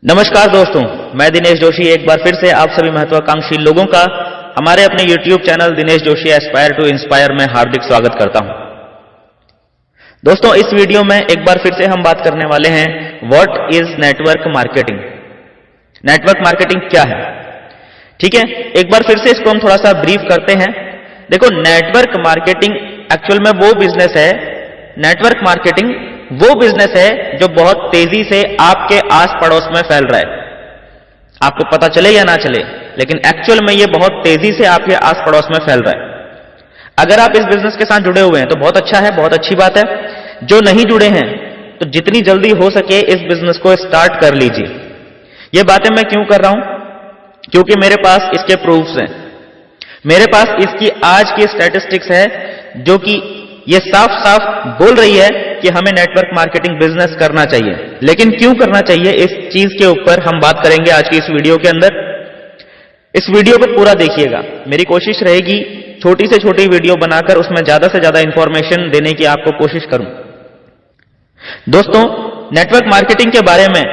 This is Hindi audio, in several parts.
नमस्कार दोस्तों, मैं दिनेश जोशी एक बार फिर से आप सभी महत्वाकांक्षी लोगों का हमारे अपने YouTube channel Dinesh Joshi aspire to inspire में हार्दिक स्वागत करता हूं। दोस्तों, इस वीडियो में एक बार फिर से हम बात करने वाले हैं what is network marketing. Network marketing क्या है? ठीक है, एक बार फिर से इसको हम थोड़ा सा ब्रीफ करते हैं। देखो, नेटवर्क मार्केटिंग एक्चुअल में वो बिजनेस है, नेटवर्क मार्केटिंग वो बिजनेस है जो बहुत तेजी से आपके आस पड़ोस में फैल रहा है। आपको पता चले या ना चले, लेकिन एक्चुअल में ये बहुत तेजी से आपके आस पड़ोस में फैल रहा है। अगर आप इस बिजनेस के साथ जुड़े हुए हैं तो बहुत अच्छा है, बहुत अच्छी बात है। जो नहीं जुड़े हैं तो जितनी जल्दी हो सके इस बिजनेस को स्टार्ट कर लीजिए। ये बातें मैं क्यों कर रहा हूं? क्योंकि मेरे पास इसके प्रूफ्स हैं। मेरे पास इसकी आज की स्टैटिस्टिक्स है जो कि ये साफ साफ बोल रही है कि हमें नेटवर्क मार्केटिंग बिजनेस करना चाहिए। लेकिन क्यों करना चाहिए, इस चीज के ऊपर हम बात करेंगे आज की इस वीडियो के अंदर। इस वीडियो को पूरा देखिएगा। मेरी कोशिश रहेगी छोटी से छोटी वीडियो बनाकर उसमें ज्यादा से ज्यादा इंफॉर्मेशन देने की आपको कोशिश करूं। दोस्तों, नेटवर्क मार्केटिंग के बारे में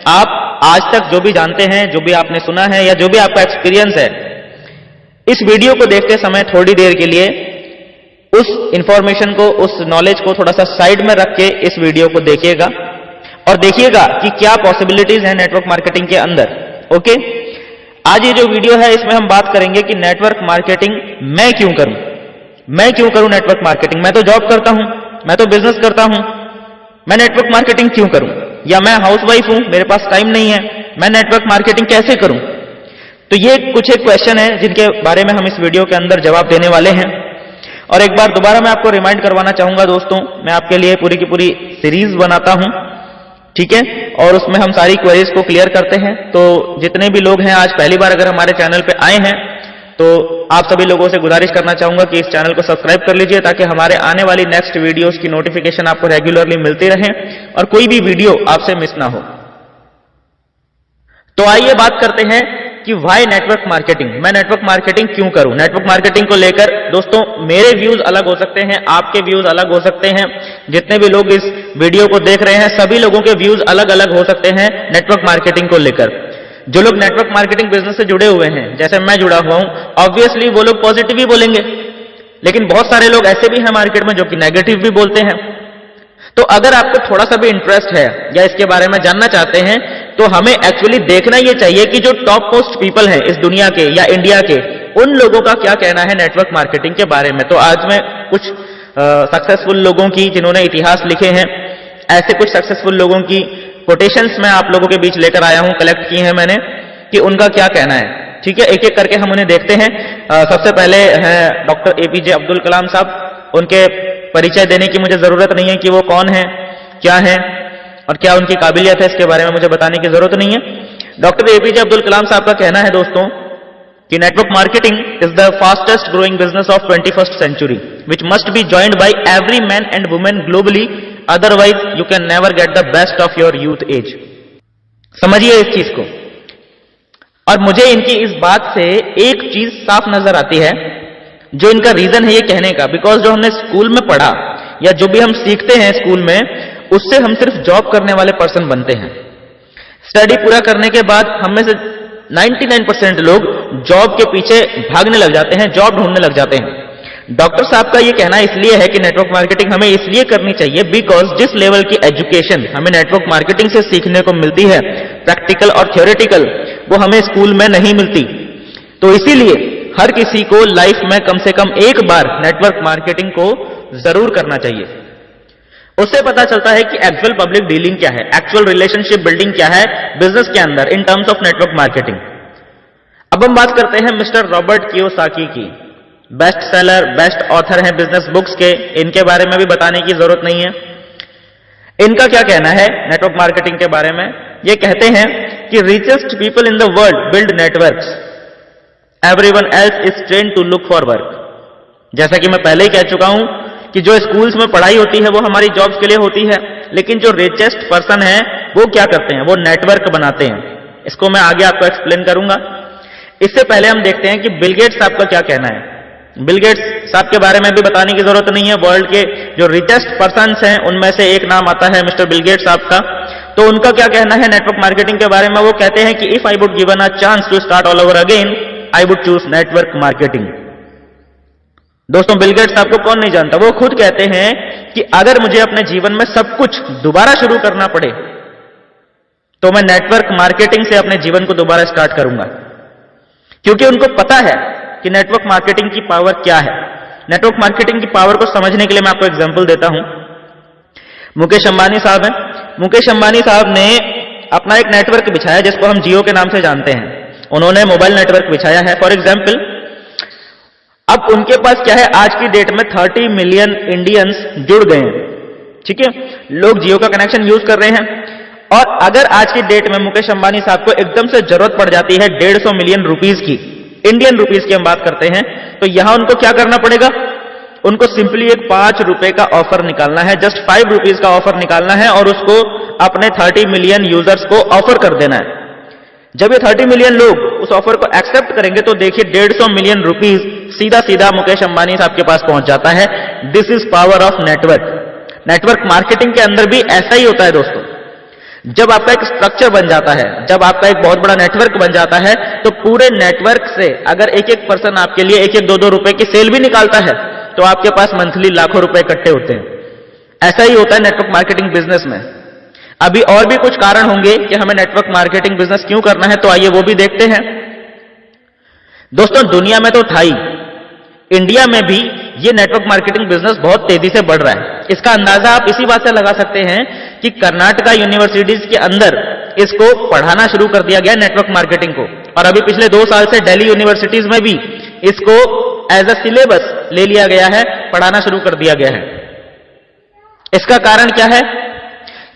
आप आज तक जो भी जानते हैं, जो भी आपने सुना है या जो भी आपका एक्सपीरियंस है, इस वीडियो को देखते समय थोड़ी देर के लिए उस इंफॉर्मेशन को, उस नॉलेज को थोड़ा सा साइड में रख के इस वीडियो को देखिएगा और देखिएगा कि क्या पॉसिबिलिटीज हैं नेटवर्क मार्केटिंग के अंदर। ओके, आज ये जो वीडियो है इसमें हम बात करेंगे कि नेटवर्क मार्केटिंग मैं क्यों करूं। मैं क्यों करूं नेटवर्क मार्केटिंग? मैं तो जॉब करता हूं, मैं तो बिजनेस करता हूं, मैं नेटवर्क मार्केटिंग क्यों करूं? या मैं हाउसवाइफ हूं, मेरे पास टाइम नहीं है, मैं नेटवर्क मार्केटिंग कैसे करूं? तो ये कुछ एक क्वेश्चन है जिनके बारे में हम इस वीडियो के अंदर जवाब देने वाले हैं। और एक बार दोबारा मैं आपको रिमाइंड करवाना चाहूंगा दोस्तों, मैं आपके लिए पूरी की पूरी सीरीज बनाता हूं, ठीक है, और उसमें हम सारी क्वेरीज को क्लियर करते हैं। तो जितने भी लोग हैं आज पहली बार अगर हमारे चैनल पे आए हैं तो आप सभी लोगों से गुजारिश करना चाहूंगा कि इस चैनल को सब्सक्राइब कर लीजिए ताकि हमारे आने वाली नेक्स्ट वीडियोस की नोटिफिकेशन आपको रेगुलरली मिलती रहे और कोई भी वीडियो आपसे मिस ना हो। तो आइए बात करते हैं कि व्हाई नेटवर्क मार्केटिंग। मैं नेटवर्क मार्केटिंग क्यों करूं? नेटवर्क मार्केटिंग को लेकर दोस्तों मेरे व्यूज अलग हो सकते हैं, आपके व्यूज अलग हो सकते हैं, जितने भी लोग इस वीडियो को देख रहे हैं सभी लोगों के व्यूज अलग अलग हो सकते हैं नेटवर्क मार्केटिंग को लेकर। जो लोग नेटवर्क मार्केटिंग बिजनेस से जुड़े हुए हैं, जैसे मैं जुड़ा हुआ हूं, ऑब्वियसली वो लोग पॉजिटिव ही बोलेंगे, लेकिन बहुत सारे लोग ऐसे भी हैं मार्केट में जो कि नेगेटिव भी बोलते हैं। तो अगर आपको थोड़ा सा भी इंटरेस्ट है या इसके बारे में जानना चाहते हैं तो हमें एक्चुअली देखना यह चाहिए कि जो टॉप मोस्ट पीपल हैं इस दुनिया के या इंडिया के, उन लोगों का क्या कहना है नेटवर्क मार्केटिंग के बारे में। तो आज मैं कुछ सक्सेसफुल लोगों की, जिन्होंने इतिहास लिखे हैं, ऐसे कुछ सक्सेसफुल लोगों की कोटेशंस मैं आप लोगों के बीच लेकर आया हूं, कलेक्ट की है मैंने, कि उनका क्या कहना है। ठीक है, एक एक करके हम उन्हें देखते हैं। सबसे पहले हैं डॉक्टर एपीजे अब्दुल कलाम साहब। उनके परिचय देने की मुझे जरूरत नहीं है कि वो कौन है, क्या है और क्या उनकी काबिलियत है, इसके बारे में मुझे बताने की जरूरत नहीं है। डॉक्टर एपीजे अब्दुल कलाम साहब का कहना है दोस्तों कि network marketing is the fastest growing business of 21st century which must be joined by every man and women globally, otherwise you can never get the best of your youth age. समझिए इस चीज को। और मुझे इनकी इस बात से एक चीज साफ नजर आती है, जो इनका रीजन है ये कहने का, बिकॉज जो हमने स्कूल में पढ़ा या जो भी हम सीखते हैं स्कूल में, उससे हम सिर्फ जॉब करने वाले पर्सन बनते हैं। स्टडी पूरा करने के बाद हम में से 99% लोग जॉब के पीछे भागने लग जाते हैं, जॉब ढूंढने लग जाते हैं। डॉक्टर साहब का ये कहना इसलिए है कि नेटवर्क मार्केटिंग हमें इसलिए करनी चाहिए बिकॉज जिस लेवल की एजुकेशन हमें नेटवर्क मार्केटिंग से सीखने को मिलती है, प्रैक्टिकल और थ्योरेटिकल, वो हमें स्कूल में नहीं मिलती। तो इसीलिए हर किसी को लाइफ में कम से कम एक बार नेटवर्क मार्केटिंग को जरूर करना चाहिए। उससे पता चलता है कि एक्चुअल पब्लिक डीलिंग क्या है, एक्चुअल रिलेशनशिप बिल्डिंग क्या है बिजनेस के अंदर in terms of network marketing. अब हम बात करते हैं मिस्टर रॉबर्ट कियोसाकी की। बेस्ट सेलर, बेस्ट ऑथर हैं बिजनेस बुक्स के, इनके बारे में भी बताने की जरूरत नहीं है। इनका क्या कहना है नेटवर्क मार्केटिंग के बारे में? ये कहते हैं कि richest people in the world build networks, everyone else is trained to look for work. जैसा कि मैं पहले ही कह चुका हूं कि जो स्कूल्स में पढ़ाई होती है वो हमारी जॉब्स के लिए होती है, लेकिन जो रिचेस्ट पर्सन है वो क्या करते हैं, वो नेटवर्क बनाते हैं। इसको मैं आगे आपको एक्सप्लेन करूंगा। इससे पहले हम देखते हैं कि बिल गेट्स साहब का क्या कहना है। बिल गेट्स साहब के बारे में भी बताने की जरूरत नहीं है। वर्ल्ड के जो रिचेस्ट पर्सन्स हैं उनमें से एक नाम आता है मिस्टर बिल गेट्स साहब का। तो उनका क्या कहना है नेटवर्क मार्केटिंग के बारे में? वो कहते हैं कि if I would given a chance to start all over again I would choose network marketing. दोस्तों बिल गेट्स आपको कौन नहीं जानता, वो खुद कहते हैं कि अगर मुझे अपने जीवन में सब कुछ दोबारा शुरू करना पड़े तो मैं नेटवर्क मार्केटिंग से अपने जीवन को दोबारा स्टार्ट करूंगा, क्योंकि उनको पता है कि नेटवर्क मार्केटिंग की पावर क्या है। नेटवर्क मार्केटिंग की पावर को समझने के लिए मैं आपको एग्जांपल देता हूं। मुकेश अंबानी साहब हैं। मुकेश अंबानी साहब ने अपना एक नेटवर्क बिछाया जिसको हम जियो के नाम से जानते हैं। उन्होंने मोबाइल नेटवर्क बिछाया है। फॉर एग्जाम्पल, अब उनके पास क्या है, आज की डेट में 30 मिलियन इंडियंस जुड़ गए हैं, ठीक है, लोग जियो का कनेक्शन यूज कर रहे हैं। और अगर आज की डेट में मुकेश अंबानी साहब को एकदम से जरूरत पड़ जाती है 150 मिलियन रुपीस की, इंडियन रुपीस की हम बात करते हैं, तो यहां उनको क्या करना पड़ेगा? उनको सिंपली एक 5 रुपए का ऑफर निकालना है, जस्ट 5 रुपीज का ऑफर निकालना है और उसको अपने 30 मिलियन यूजर्स को ऑफर कर देना है। जब ये 30 मिलियन लोग उस ऑफर को एक्सेप्ट करेंगे तो देखिए 150 मिलियन रुपीस सीधा सीधा मुकेश अंबानी साहब के पास पहुंच जाता है। This is power of network. Network marketing के अंदर भी ऐसा ही होता है दोस्तों। जब आपका एक स्ट्रक्चर बन जाता है, जब आपका एक बहुत बड़ा नेटवर्क बन जाता है, तो पूरे नेटवर्क से अगर एक एक पर्सन आपके लिए 1-1, 2-2 रुपए की सेल भी निकालता है तो आपके पास मंथली लाखों रुपए इकट्ठे होते हैं। ऐसा ही होता है नेटवर्क मार्केटिंग बिजनेस में। अभी और भी कुछ कारण होंगे कि हमें नेटवर्क मार्केटिंग बिजनेस क्यों करना है, तो आइए वो भी देखते हैं। दोस्तों दुनिया में तो था ही, इंडिया में भी ये नेटवर्क मार्केटिंग बिजनेस बहुत तेजी से बढ़ रहा है। इसका अंदाजा आप इसी बात से लगा सकते हैं कि कर्नाटका यूनिवर्सिटीज के अंदर इसको पढ़ाना शुरू कर दिया गया नेटवर्क मार्केटिंग को, और अभी पिछले 2 साल से दिल्ली यूनिवर्सिटीज में भी इसको एज अ सिलेबस ले लिया गया है, पढ़ाना शुरू कर दिया गया है। इसका कारण क्या है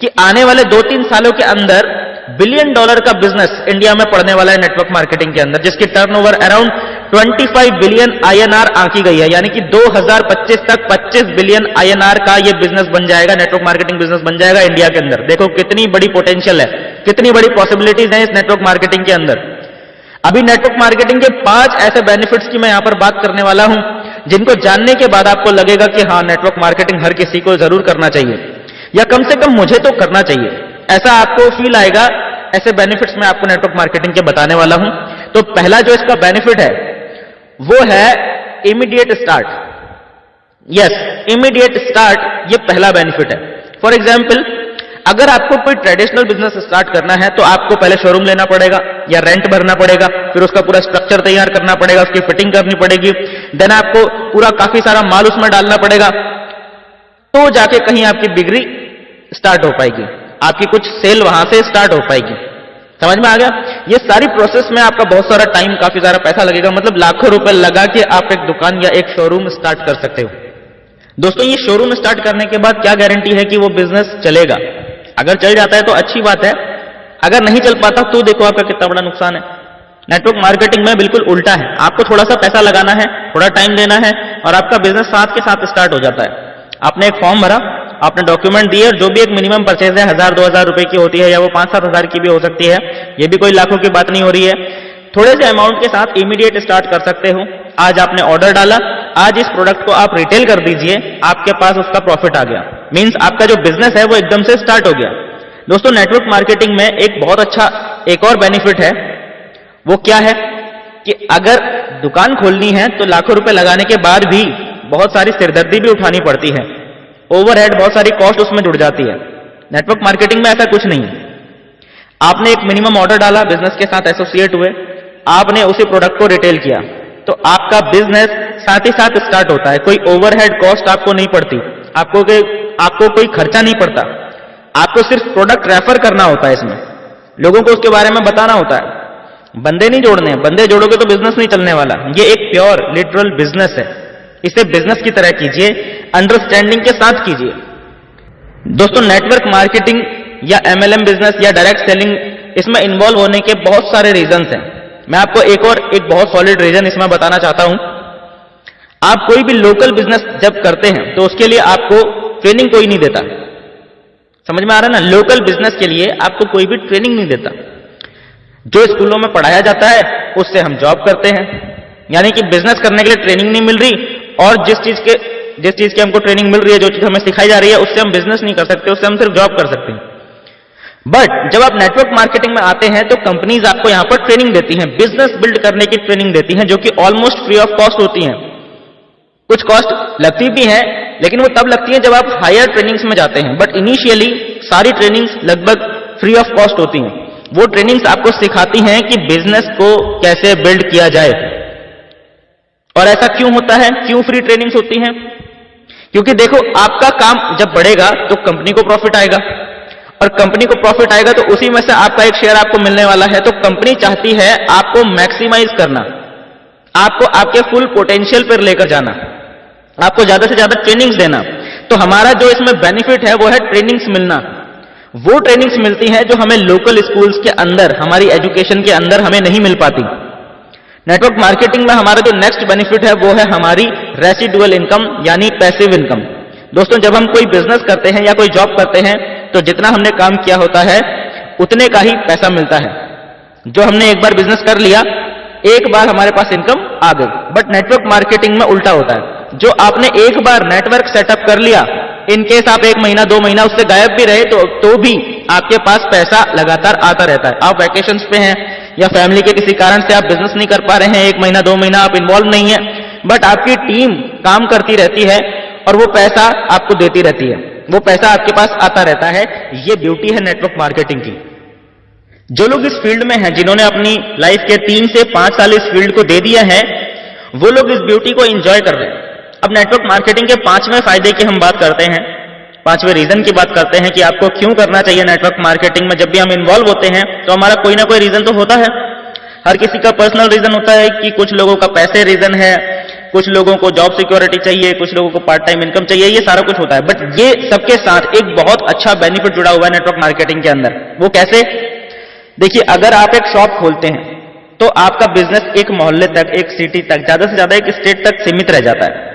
कि आने वाले 2-3 सालों के अंदर $1 बिलियन का बिजनेस इंडिया में पड़ने वाला है नेटवर्क मार्केटिंग के अंदर, जिसकी टर्नओवर अराउंड 25 बिलियन INR आंकी गई है। यानी कि 2025 तक 25 बिलियन INR का यह बिजनेस बन जाएगा, नेटवर्क मार्केटिंग बिजनेस बन जाएगा इंडिया के अंदर। देखो कितनी बड़ी पोटेंशियल है, कितनी बड़ी पॉसिबिलिटीज हैं इस नेटवर्क मार्केटिंग के अंदर। अभी नेटवर्क मार्केटिंग के 5 ऐसे बेनिफिट्स की मैं यहां पर बात करने वाला हूं, जिनको जानने के बाद आपको लगेगा कि हां नेटवर्क मार्केटिंग हर किसी को जरूर करना चाहिए, या कम से कम मुझे तो करना चाहिए, ऐसा आपको फील आएगा। ऐसे बेनिफिट्स मैं आपको नेटवर्क मार्केटिंग के बताने वाला हूं। तो पहला जो इसका बेनिफिट है वो है immediate start. Yes, immediate start, ये पहला बेनिफिट है। फॉर एग्जाम्पल, अगर आपको कोई ट्रेडिशनल बिजनेस स्टार्ट करना है तो आपको पहले शोरूम लेना पड़ेगा या रेंट भरना पड़ेगा, फिर उसका पूरा स्ट्रक्चर तैयार करना पड़ेगा, उसकी फिटिंग करनी पड़ेगी, देन आपको पूरा काफी सारा माल उसमें डालना पड़ेगा, तो जाके कहीं आपकी बिक्री स्टार्ट हो पाएगी, आपकी कुछ सेल वहां से स्टार्ट हो पाएगी। समझ में आ गया? ये सारी प्रोसेस में आपका बहुत सारा टाइम, काफी सारा पैसा लगेगा, मतलब लाखों रुपए लगा के आप एक दुकान या एक शोरूम स्टार्ट कर सकते हो। दोस्तों ये शोरूम स्टार्ट करने के बाद क्या गारंटी है कि वो बिजनेस चलेगा? अगर चल जाता है तो अच्छी बात है, अगर नहीं चल पाता तो देखो आपका कितना बड़ा नुकसान है। नेटवर्क मार्केटिंग में बिल्कुल उल्टा है, आपको थोड़ा सा पैसा लगाना है, थोड़ा टाइम देना है और आपका बिजनेस साथ के साथ स्टार्ट हो जाता है। आपने एक फॉर्म भरा, आपने डॉक्यूमेंट दिए, और जो भी एक मिनिमम परचेज है 1000-2000 रुपए की होती है, या वो 5-7 हजार की भी हो सकती है, ये भी कोई लाखों की बात नहीं हो रही है। थोड़े से अमाउंट के साथ इमीडिएट स्टार्ट कर सकते हो। आज आपने ऑर्डर डाला, आज इस प्रोडक्ट को आप रिटेल कर दीजिए, आपके पास उसका प्रॉफिट आ गया, मींस आपका जो बिजनेस है वो एकदम से स्टार्ट हो गया। दोस्तों नेटवर्क मार्केटिंग में एक बहुत अच्छा एक और बेनिफिट है, वो क्या है कि अगर दुकान खोलनी है तो लाखों रुपए लगाने के बाद भी बहुत सारी सिरदर्दी भी उठानी पड़ती है, ओवरहेड, बहुत सारी कॉस्ट उसमें जुड़ जाती है। नेटवर्क मार्केटिंग में ऐसा कुछ नहीं है। आपने एक मिनिमम ऑर्डर डाला, बिजनेस के साथ एसोसिएट हुए, आपने उसी प्रोडक्ट को रिटेल किया, तो आपका बिजनेस साथ ही साथ स्टार्ट होता है। कोई ओवरहेड कॉस्ट आपको नहीं पड़ती, आपको कोई खर्चा नहीं पड़ता, आपको सिर्फ प्रोडक्ट रेफर करना होता है, इसमें लोगों को उसके बारे में बताना होता है, बंदे नहीं जोड़ने हैं। बंदे जोड़ोगे तो बिजनेस नहीं चलने वाला। ये एक प्योर लिटरल बिजनेस है, इसे बिजनेस की तरह कीजिए, अंडरस्टैंडिंग के साथ कीजिए। दोस्तों नेटवर्क मार्केटिंग या MLM बिजनेस या डायरेक्ट सेलिंग, इसमें इन्वॉल्व होने के बहुत सारे रीजंस हैं। मैं आपको एक बहुत सॉलिड रीजन इसमें बताना चाहता हूं। आप कोई भी लोकल बिजनेस जब करते हैं तो उसके लिए आपको ट्रेनिंग कोई नहीं देता। समझ में आ रहा है ना? लोकल बिजनेस के लिए आपको कोई भी ट्रेनिंग नहीं देता। जो स्कूलों में पढ़ाया जाता है उससे हम जॉब करते हैं, यानी कि बिजनेस करने के लिए ट्रेनिंग नहीं मिल रही, और जिस चीज की हमको ट्रेनिंग मिल रही है, जो चीज हमें सिखाई जा रही है, उससे हम बिजनेस नहीं कर सकते, उससे हम सिर्फ जॉब कर सकते हैं। बट जब आप नेटवर्क मार्केटिंग में आते हैं तो कंपनीज आपको यहां पर ट्रेनिंग देती हैं, बिजनेस बिल्ड करने की ट्रेनिंग देती हैं, जो कि ऑलमोस्ट फ्री ऑफ कॉस्ट होती हैं। कुछ कॉस्ट लगती भी है, लेकिन वो तब लगती है जब आप हायर ट्रेनिंग्स में जाते हैं, बट इनिशियली सारी ट्रेनिंग्स लगभग फ्री ऑफ कॉस्ट होती हैं। वो ट्रेनिंग्स आपको सिखाती हैं कि बिजनेस को कैसे बिल्ड किया जाए। और ऐसा क्यों होता है, क्यों फ्री ट्रेनिंग्स होती हैं? क्योंकि देखो, आपका काम जब बढ़ेगा तो कंपनी को प्रॉफिट आएगा, और कंपनी को प्रॉफिट आएगा तो उसी में से आपका एक शेयर आपको मिलने वाला है। तो कंपनी चाहती है आपको मैक्सिमाइज करना, आपको आपके फुल पोटेंशियल पर लेकर जाना, आपको ज्यादा से ज्यादा ट्रेनिंग्स देना। तो हमारा जो इसमें बेनिफिट है वो है ट्रेनिंग्स मिलना। वो ट्रेनिंग्स मिलती है जो हमें लोकल स्कूल्स के अंदर, हमारी एजुकेशन के अंदर हमें नहीं मिल पाती। नेटवर्क मार्केटिंग में हमारा जो नेक्स्ट बेनिफिट है वो है हमारी रेसिडुअल इनकम, यानी पैसिव इनकम। दोस्तों, जब हम कोई बिजनेस करते हैं या कोई जॉब करते हैं तो जितना हमने काम किया होता है उतने का ही पैसा मिलता है। जो हमने एक बार बिजनेस कर लिया, एक बार हमारे पास इनकम आ गई। बट नेटवर्क मार्केटिंग में उल्टा होता है। जो आपने एक बार नेटवर्क सेटअप कर लिया, इनकेस आप 1 महीना 2 महीना उससे गायब भी रहे तो भी आपके पास पैसा लगातार आता रहता है। आप वैकेशंस पे हैं या फैमिली के किसी कारण से आप बिजनेस नहीं कर पा रहे हैं, 1 महीना 2 महीना आप इन्वॉल्व नहीं है, बट आपकी टीम काम करती रहती है और वो पैसा आपको देती रहती है, वो पैसा आपके पास आता रहता है। ये ब्यूटी है नेटवर्क मार्केटिंग की। जो लोग इस फील्ड में हैं, जिन्होंने अपनी लाइफ के 3 से 5 साल इस फील्ड को दे दिया है, वो लोग इस ब्यूटी को एंजॉय कर रहे हैं। अब नेटवर्क मार्केटिंग के 5वें फायदे की हम बात करते हैं, 5वें रीजन की बात करते हैं कि आपको क्यों करना चाहिए नेटवर्क मार्केटिंग में। जब भी हम इन्वॉल्व होते हैं तो हमारा कोई ना कोई रीजन तो होता है। हर किसी का पर्सनल रीजन होता है कि कुछ लोगों का पैसे रीजन है, कुछ लोगों को जॉब सिक्योरिटी चाहिए, कुछ लोगों को पार्ट टाइम इनकम चाहिए, ये सारा कुछ होता है। बट ये सबके साथ एक बहुत अच्छा बेनिफिट जुड़ा हुआ है नेटवर्क मार्केटिंग के अंदर। वो कैसे? देखिए, अगर आप एक शॉप खोलते हैं तो आपका बिजनेस एक मोहल्ले तक, एक सिटी तक, ज्यादा से ज्यादा एक स्टेट तक सीमित रह जाता है,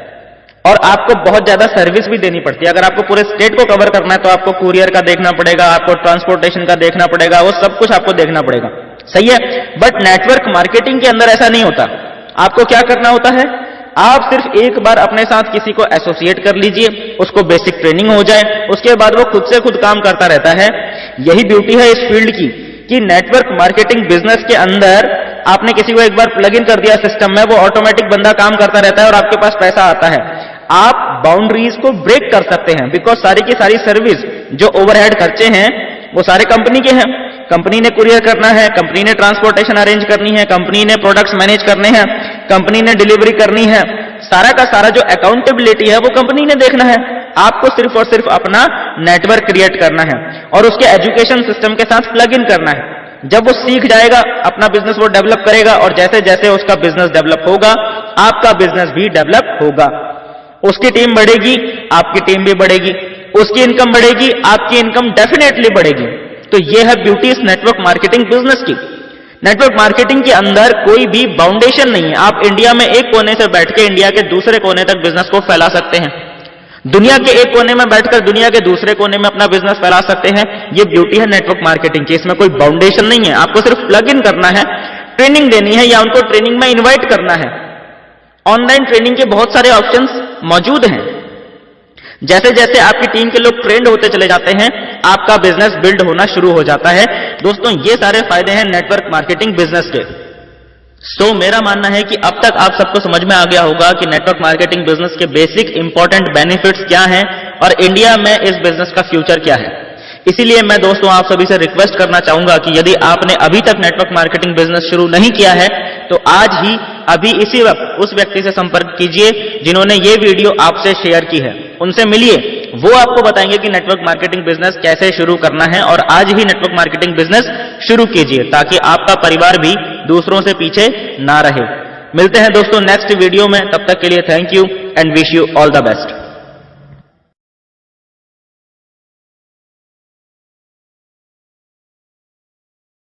और आपको बहुत ज्यादा सर्विस भी देनी पड़ती है। अगर आपको पूरे स्टेट को कवर करना है तो आपको कुरियर का देखना पड़ेगा, आपको ट्रांसपोर्टेशन का देखना पड़ेगा, वो सब कुछ आपको देखना पड़ेगा। सही है? बट नेटवर्क मार्केटिंग के अंदर ऐसा नहीं होता। आपको क्या करना होता है? आप सिर्फ एक बार अपने साथ किसी को एसोसिएट कर लीजिए, उसको बेसिक ट्रेनिंग हो जाए, उसके बाद वो खुद से खुद काम करता रहता है। यही ब्यूटी है इस फील्ड की कि नेटवर्क मार्केटिंग बिजनेस के अंदर आपने किसी को एक बार प्लग इन कर दिया सिस्टम में, वो ऑटोमेटिक बंदा काम करता रहता है और आपके पास पैसा आता है। आप बाउंड्रीज को ब्रेक कर सकते हैं, बिकॉज सारी की सारी सर्विस, जो ओवरहेड खर्चे हैं, वो सारे कंपनी के हैं। कंपनी ने कुरियर करना है, कंपनी ने ट्रांसपोर्टेशन अरेंज करनी है, कंपनी ने प्रोडक्ट्स मैनेज करने हैं, कंपनी ने डिलीवरी करनी है। सारा का सारा जो अकाउंटेबिलिटी है वो कंपनी ने देखना है। आपको सिर्फ और सिर्फ अपना नेटवर्क क्रिएट करना है और उसके एजुकेशन सिस्टम के साथ प्लग इन करना है। जब वो सीख जाएगा, अपना बिजनेस वो डेवलप करेगा, और जैसे जैसे उसका बिजनेस डेवलप होगा, आपका बिजनेस भी डेवलप होगा। उसकी टीम बढ़ेगी, आपकी टीम भी बढ़ेगी, उसकी इनकम बढ़ेगी, आपकी इनकम डेफिनेटली बढ़ेगी। तो ये है ब्यूटी इस नेटवर्क मार्केटिंग बिजनेस की। नेटवर्क मार्केटिंग के अंदर कोई भी बाउंडेशन नहीं है। आप इंडिया में एक कोने से बैठ के इंडिया के दूसरे कोने तक बिजनेस को फैला सकते हैं, दुनिया के एक कोने में बैठकर दुनिया के दूसरे कोने में अपना बिजनेस फैला सकते हैं। ये ब्यूटी है नेटवर्क मार्केटिंग की। इसमें कोई बाउंडेशन नहीं है। आपको सिर्फ प्लग इन करना है, ट्रेनिंग देनी है या उनको ट्रेनिंग में इन्वाइट करना है। ऑनलाइन ट्रेनिंग के बहुत सारे ऑप्शंस मौजूद हैं। जैसे जैसे आपकी टीम के लोग ट्रेंड होते चले जाते हैं, आपका बिजनेस बिल्ड होना शुरू हो जाता है। दोस्तों, ये सारे फायदे हैं नेटवर्क मार्केटिंग बिजनेस के। मेरा मानना है कि अब तक आप सबको समझ में आ गया होगा कि नेटवर्क मार्केटिंग बिजनेस के बेसिक इंपॉर्टेंट बेनिफिट्स क्या हैं और इंडिया में इस बिजनेस का फ्यूचर क्या है। इसीलिए मैं दोस्तों आप सभी से रिक्वेस्ट करना चाहूंगा कि यदि आपने अभी तक नेटवर्क मार्केटिंग बिजनेस शुरू नहीं किया है तो आज ही अभी इसी वक्त उस व्यक्ति से संपर्क कीजिए जिन्होंने ये वीडियो आपसे शेयर की है। उनसे मिलिए, वो आपको बताएंगे कि नेटवर्क मार्केटिंग बिजनेस कैसे शुरू करना है, और आज ही नेटवर्क मार्केटिंग बिजनेस शुरू कीजिए ताकि आपका परिवार भी दूसरों से पीछे ना रहे। मिलते हैं दोस्तों नेक्स्ट वीडियो में, तब तक के लिए thank you and wish you all the best.